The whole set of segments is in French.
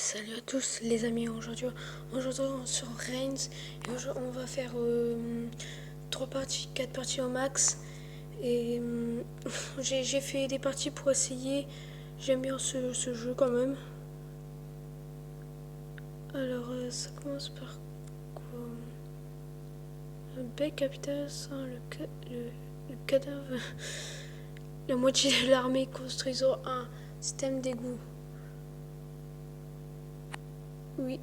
Salut à tous les amis, aujourd'hui on se sur Reigns et on va faire 3 parties, 4 parties au max et j'ai fait des parties pour essayer, j'aime bien ce jeu quand même. Alors ça commence par quoi? Un bec capital sans le cadavre. La moitié de l'armée construisant un système d'égout. Oui.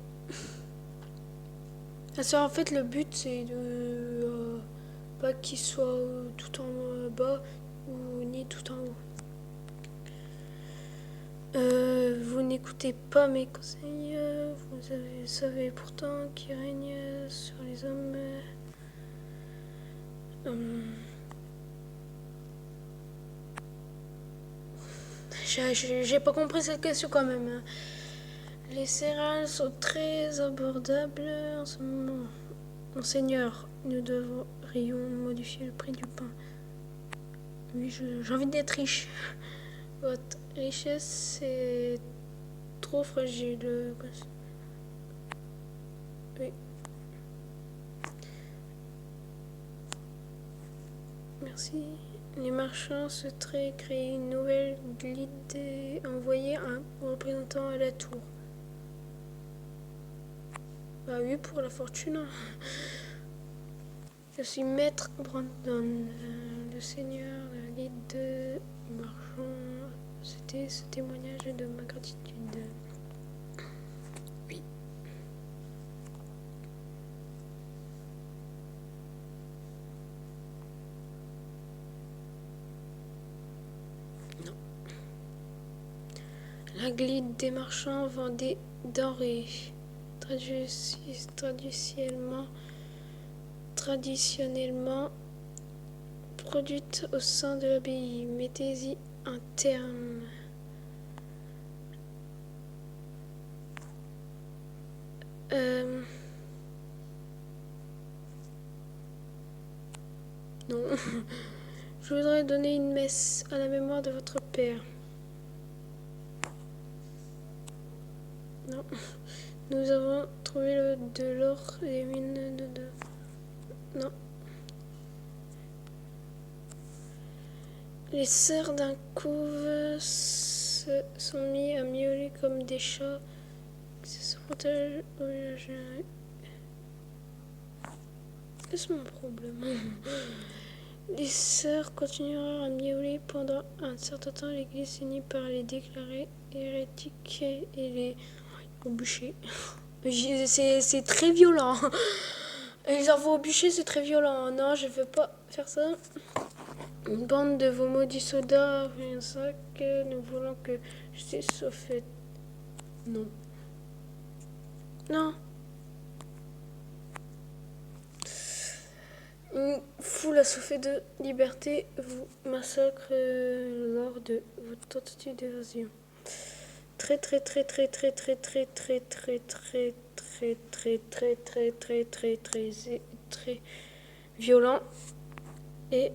Ah, ça, en fait, le but, c'est de pas qu'il soit tout en bas ou ni tout en haut. Vous n'écoutez pas mes conseils, savez pourtant qui règne sur les hommes. J'ai pas compris cette question quand même, hein. Les céréales sont très abordables en ce moment. Monseigneur, nous devrions modifier le prix du pain. Oui, j'ai envie d'être riche. Votre richesse est trop fragile. Oui. Merci. Les marchands souhaiteraient créer une nouvelle guilde et envoyer un représentant à la tour. Bah oui, pour la fortune. Je suis maître Brandon, le seigneur de la guilde de marchands. C'était ce témoignage de ma gratitude. Oui. Non. La guilde des marchands vend des denrées traditionnellement produites au sein de l'abbaye. Mettez-y un terme. Non. Je voudrais donner une messe à la mémoire de votre père. Non. Nous avons trouvé de l'or et des mines de... Non. Les sœurs d'un couve se sont mis à miauler comme des chats. Ce sont-elles au village? Qu'est-ce mon problème? Les sœurs continuèrent à miauler pendant un certain temps. L'église finit par les déclarer hérétiques et les au bûcher. C'est très violent. Les envoient au bûcher, c'est très violent. Non, je veux pas faire ça. Une bande de vos maudits soldats, un sac, nous voulons que justice soit faite. Non. Non. Une foule assoiffée de liberté vous massacre lors de votre tentative d'évasion. Très violent et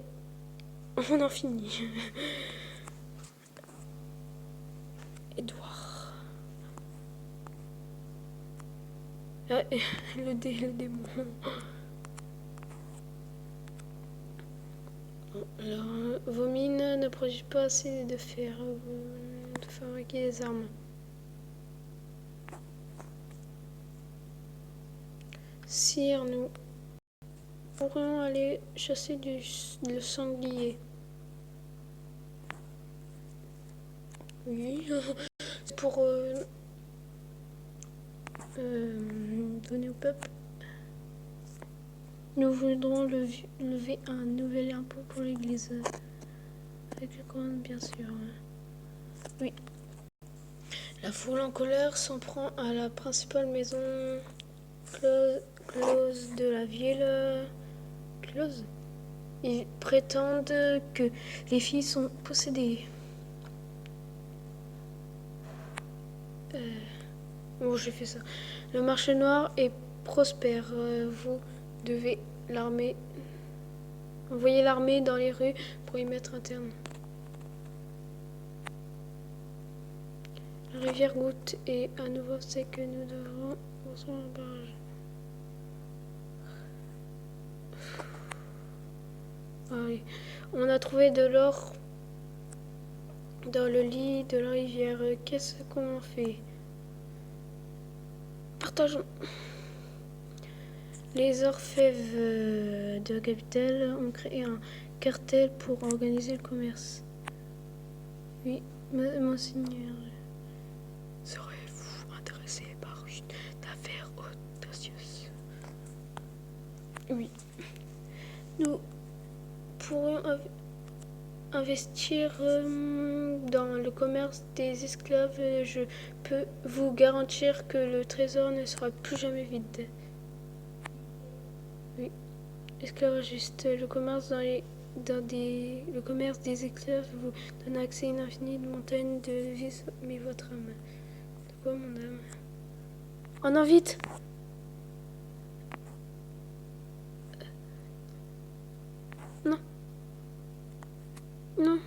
on en finit. Edouard. Ah, le démon. Alors, vos mines ne produisent pas assez de fer de fabriquer des armes. Sire, nous pourrions aller chasser le sanglier. Oui, c'est pour donner au peuple. Nous voudrons lever un nouvel impôt pour l'église. Avec la couronne, bien sûr. Oui. La foule en colère s'en prend à la principale maison close de la ville. Close. Ils prétendent que les filles sont possédées. Bon, j'ai fait ça. Le marché noir est prospère. Vous devez envoyer l'armée dans les rues pour y mettre un terme. La rivière goutte et à nouveau c'est que nous devrons construire un barrage. Allez. On a trouvé de l'or dans le lit de la rivière. Qu'est-ce qu'on fait? Partageons. Les orfèvres de la capitale ont créé un cartel pour organiser le commerce. Oui, monseigneur. Serez-vous intéressé par une affaire audacieuse? Oui. Nous pourrions investir dans le commerce des esclaves. Je peux vous garantir que le trésor ne sera plus jamais vide. Oui. Esclavagiste, le commerce le commerce des esclaves vous donne accès à une infinie montagne de devises, mais votre âme. De quoi, mon âme? Oh non, vite! Non. Non.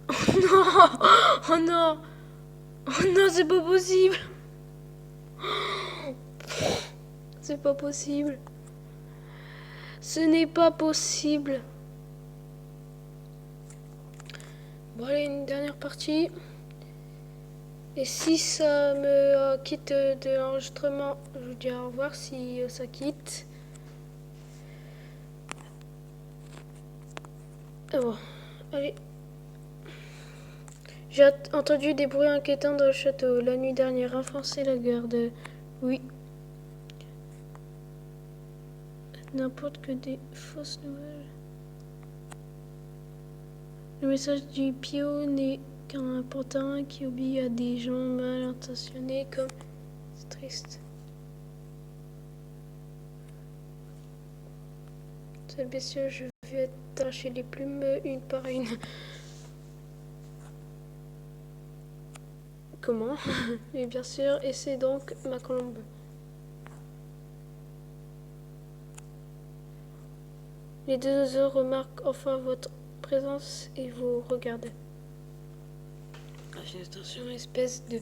Oh non! Oh non! Oh non, c'est pas possible! C'est pas possible. Ce n'est pas possible. Bon, allez, une dernière partie. Et si ça me quitte de l'enregistrement, je vous dis au revoir si ça quitte. Et bon, allez. J'ai entendu des bruits inquiétants dans le château. La nuit dernière, renforcer la garde. Oui. N'importe que des fausses nouvelles. Le message du Pio n'est qu'un pantin qui obéit à des gens mal intentionnés comme... C'est triste. C'est bien sûr, je vais attacher les plumes une par une. Comment? Et bien sûr, et c'est donc ma colombe. Les deux oiseaux remarquent enfin votre présence et vous regardent. Attention, espèce de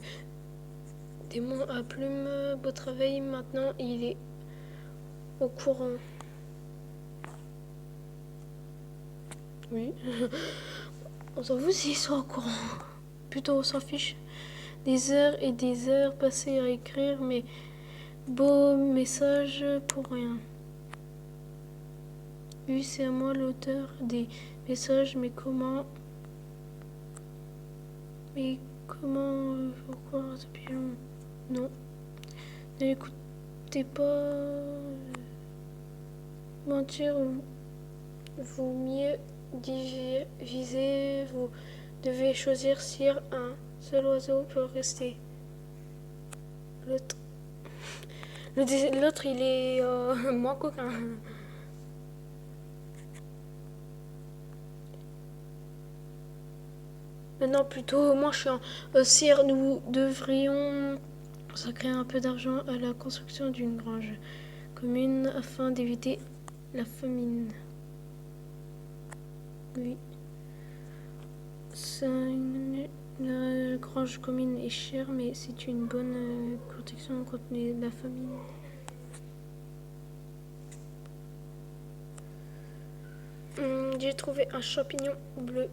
démon à plumes, beau travail, maintenant il est au courant. Oui. On s'en fout s'ils sont au courant. Plutôt on s'en fiche. Des heures et des heures passées à écrire mes beaux messages pour rien. Oui, c'est à moi l'auteur des messages, mais comment... Pourquoi depuis long? Non. N'écoutez pas... Mentir, vous mieux diviser, vous devez choisir si un seul oiseau peut rester. L'autre il est moins coquin. Non, plutôt moins chiant. Sire, nous devrions consacrer un peu d'argent à la construction d'une grange commune afin d'éviter la famine. Oui. La grange commune est chère, mais c'est une bonne protection contre la famine. J'ai trouvé un champignon bleu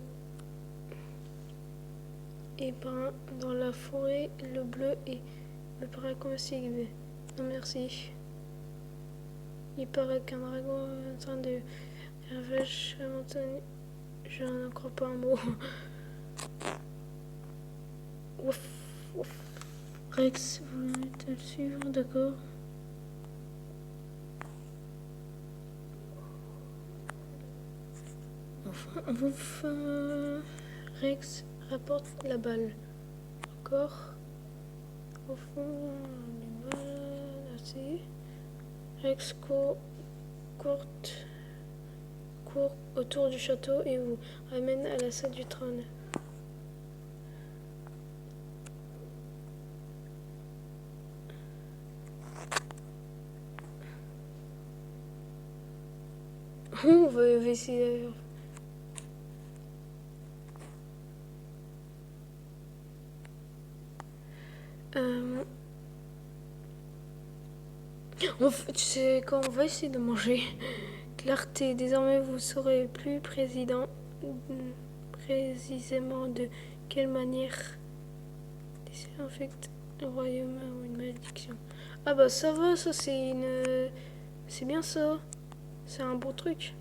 et brun dans la forêt. Le bleu me paraît comestible. Non merci. Il paraît qu'un dragon est en train de ravage la montagne. Je n'en crois pas un mot. Ouf, ouf. Rex, vous êtes à le suivre, d'accord. Enfin, Rex rapporte la balle. D'accord. Au fond, les balles, assez. Rex court autour du château et vous ramène à la salle du trône. On va essayer. Euh, tu sais quoi, on va essayer de manger. Clarté, désormais vous saurez plus précisément de quelle manière désinfecte le royaume ou une malédiction. Ah bah ça va, ça c'est une... C'est bien ça. C'est un bon truc.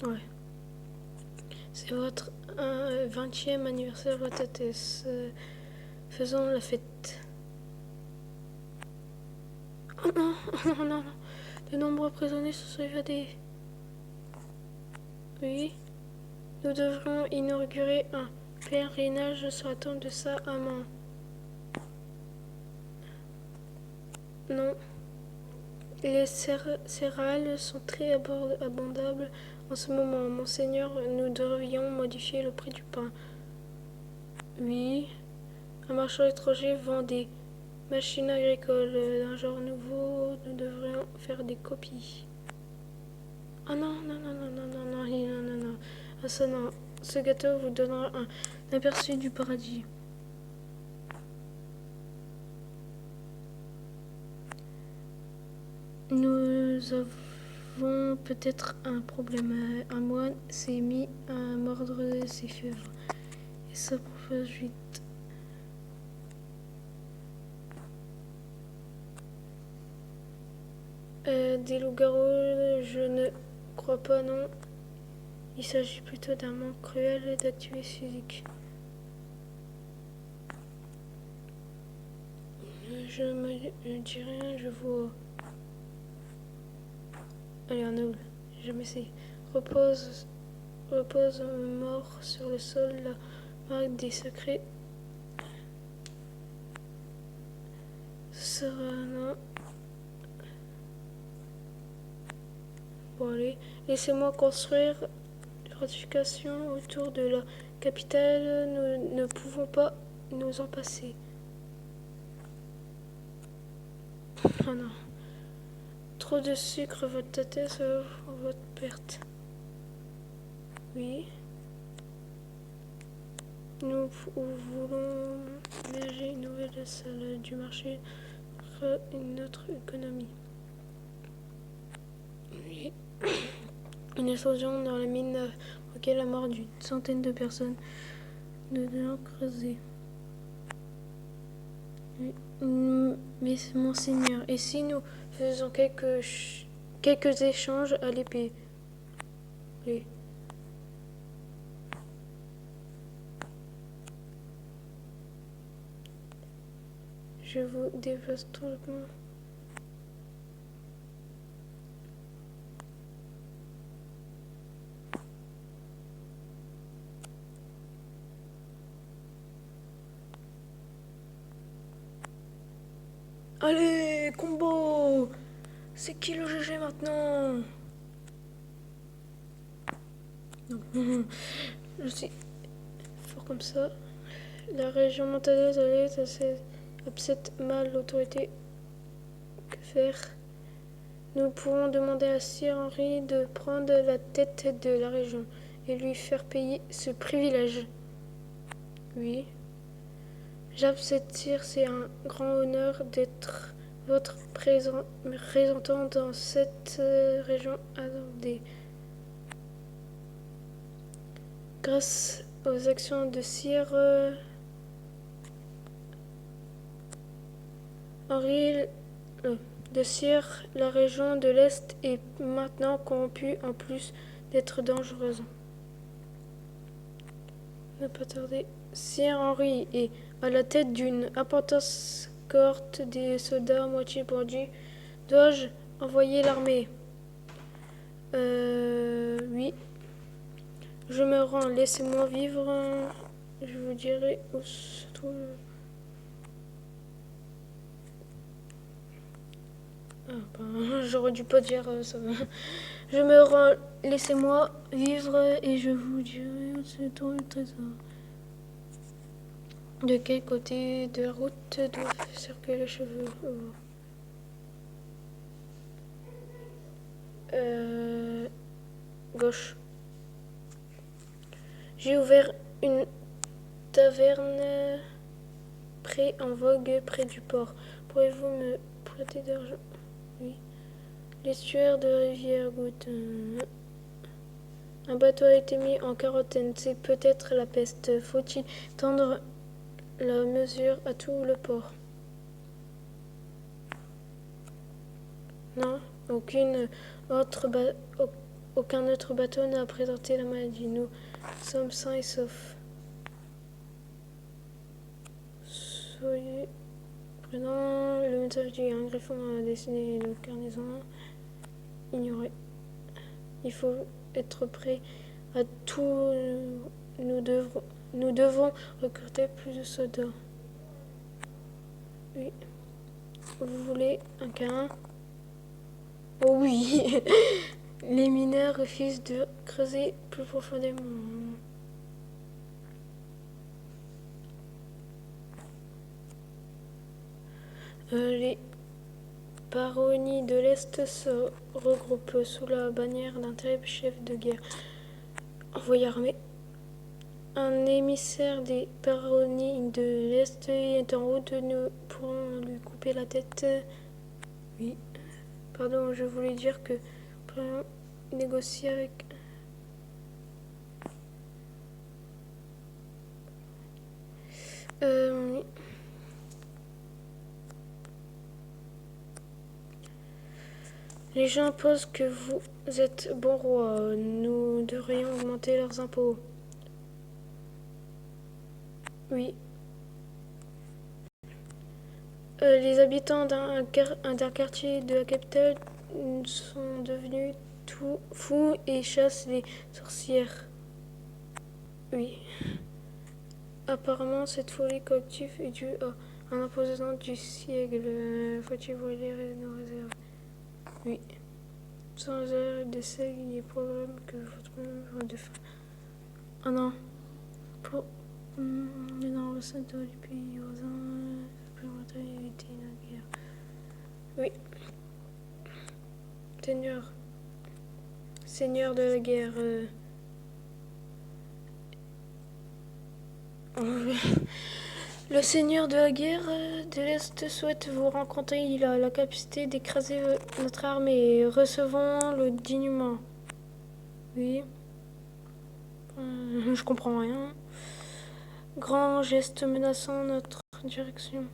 Ouais. C'est votre 20e anniversaire, votre Altesse. Faisons la fête. Oh non, oh non, non. De nombreux prisonniers se sont évadés. Oui. Nous devrions inaugurer un pèlerinage sur la tombe de sa amant. Non. Les céréales sont très abondables en ce moment. Monseigneur, nous devrions modifier le prix du pain. Oui. Un marchand étranger vend des machines agricoles d'un genre nouveau. Nous devrions faire des copies. Oh non, non, non, non, non, non, non, non, non, non. Ah ça non. Ce gâteau vous donnera un aperçu du paradis. Nous avons peut-être un problème. Un moine s'est mis à mordre ses fièvres. Et ça propose vite. Des loups-garous, je ne crois pas, non. Il s'agit plutôt d'un manque cruel d'activité physique. Je me dis rien, je vois. Allez, un noble, jamais essayé. Repose mort sur le sol, la marque des secrets. Ce sera non. Bon, allez, laissez-moi construire des fortifications autour de la capitale. Nous ne pouvons pas nous en passer. Oh non. Trop de sucre, votre tête, votre perte. Oui. Nous voulons ménager une nouvelle salle du marché pour une autre économie. Oui. Une explosion dans la mine a provoqué la mort d'une centaine de personnes. Nous devons creuser. Oui. Mais monseigneur, et si nous faisons quelques échanges à l'épée? Oui. Je vous dépasse tout le monde. Allez, combo! C'est qui le GG maintenant? Non. Je suis fort comme ça. La région montagneuse allait upset mal l'autorité. Que faire? Nous pourrons demander à Sir Henry de prendre la tête de la région et lui faire payer ce privilège. Oui. J'accepte, Sire, c'est un grand honneur d'être votre représentant dans cette région attendue. Grâce aux actions de Sir Henry de Sire, la région de l'Est est maintenant corrompue en plus d'être dangereuse. Ne pas tarder. Sir Henry est à la tête d'une importante cohorte des soldats à moitié bandits. Dois-je envoyer l'armée? Oui. Je me rends. Laissez-moi vivre. Je vous dirai où se trouve. Ah, ben, j'aurais dû pas dire ça. Je me rends. Laissez-moi vivre et je vous dirai où se trouve le trésor. De quel côté de la route doivent circuler les cheveux? Gauche. J'ai ouvert une taverne en vogue près du port. Pourriez-vous me prêter d'argent? Oui. L'estuaire de la rivière Goutte. Un bateau a été mis en quarantaine. C'est peut-être la peste. Faut-il tendre la mesure à tout le port? Non, aucun autre bateau n'a présenté la maladie. Nous sommes sains et saufs. Soyez prudents. Le message dit un griffon a dessiné nos carnaisons. Ignorez. Il faut être prêt à tout. Nous devons recruter plus de soldats. Oui. Vous voulez un câlin? Oh oui. Les mineurs refusent de creuser plus profondément. Les baronnies de l'Est se regroupent sous la bannière d'un terrible chef de guerre envoyé armé. Un émissaire des baronnies de l'Est est en route. Nous pourrons lui couper la tête. Oui. Pardon, je voulais dire que nous pourrions négocier avec... Oui. Les gens pensent que vous êtes bon roi. Nous devrions augmenter leurs impôts. Oui. Les habitants d'un quartier de la capitale sont devenus tout fous et chassent les sorcières. Oui. Apparemment, cette folie collective est due à un imposant du siècle. Faut-il voler nos réserves? Oui. Sans arrêt d'essai, il est probable que votre nombre de femmes. Ah non. Pour les non-recettes du pays voisin, supplémentaire éviter la guerre. Oui. Seigneur de la guerre. Le seigneur de la guerre de l'Est souhaite vous rencontrer. Il a la capacité d'écraser notre armée. Recevons-le dignement. Oui. Je comprends rien. Grand geste menaçant notre direction.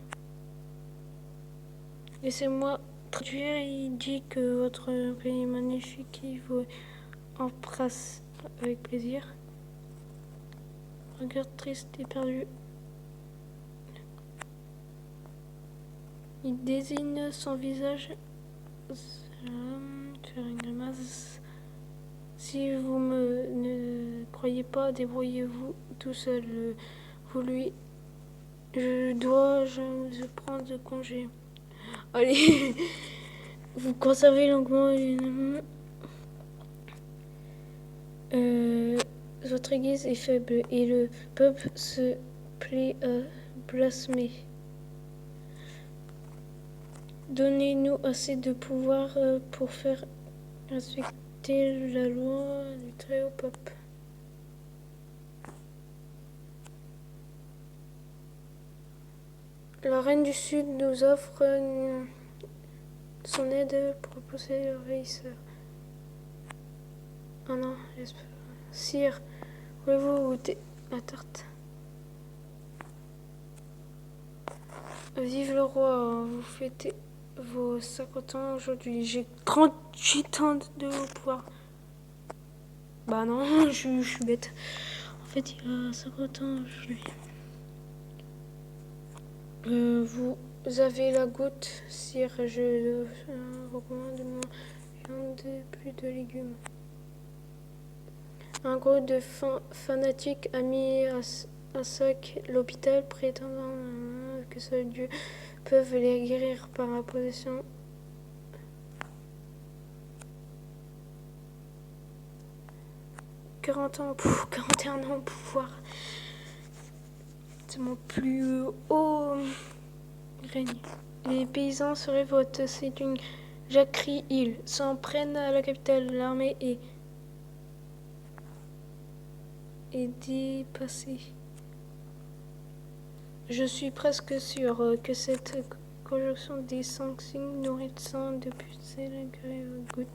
Laissez-moi traduire. Il dit que votre pays est magnifique. Il vous embrasse avec plaisir. Regard triste et perdu. Il désigne son visage. Faire une grimace. Si vous ne croyez pas, débrouillez-vous tout seul. Vous lui. Je prendre congé. Allez. Vous conservez longuement votre église est faible et le peuple se plaît à blasphémer. Donnez-nous assez de pouvoir pour faire respecter la loi du très haut peuple. La reine du Sud nous offre son aide pour repousser le ravisseur. Ah non, j'espère. Sire, voulez-vous goûter la tarte? Vive le roi, vous fêtez vos 50 ans aujourd'hui. J'ai 38 ans de pouvoir. Bah non, je suis bête. En fait, il a 50 ans aujourd'hui. Vous avez la goutte, sire. Je recommande moins de plus de légumes. Un groupe de fanatiques a mis à sac l'hôpital, prétendant que seuls Dieu peuvent les guérir par la possession. « 41 ans au pouvoir. C'est mon plus haut règne. Les paysans se révoltent. C'est une jacquerie. Ils s'en prennent à la capitale. L'armée est dépassé. Je suis presque sûr que cette conjonction des 5 signes nourrissant depuis la goutte.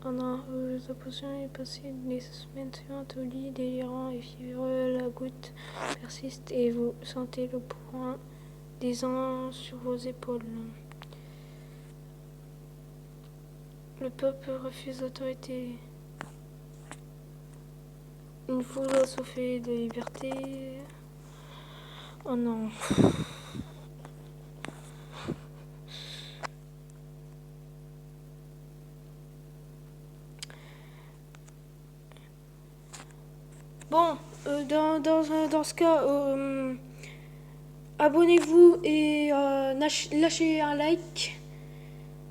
La potion est passée les semaines suivantes au lit, délirant et fiévreux. La goutte persiste et vous sentez le poids des ans sur vos épaules. Le peuple refuse l'autorité. Une foule assoiffée de liberté. Oh non. Bon, dans ce cas, abonnez-vous et lâchez un like.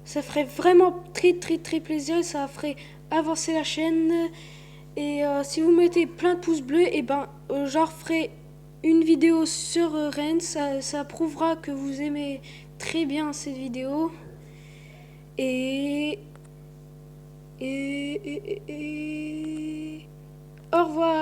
Ça ferait vraiment très plaisir et ça ferait avancer la chaîne. Et si vous mettez plein de pouces bleus, et ben je referai une vidéo sur Rennes. Ça prouvera que vous aimez très bien cette vidéo. Et au revoir.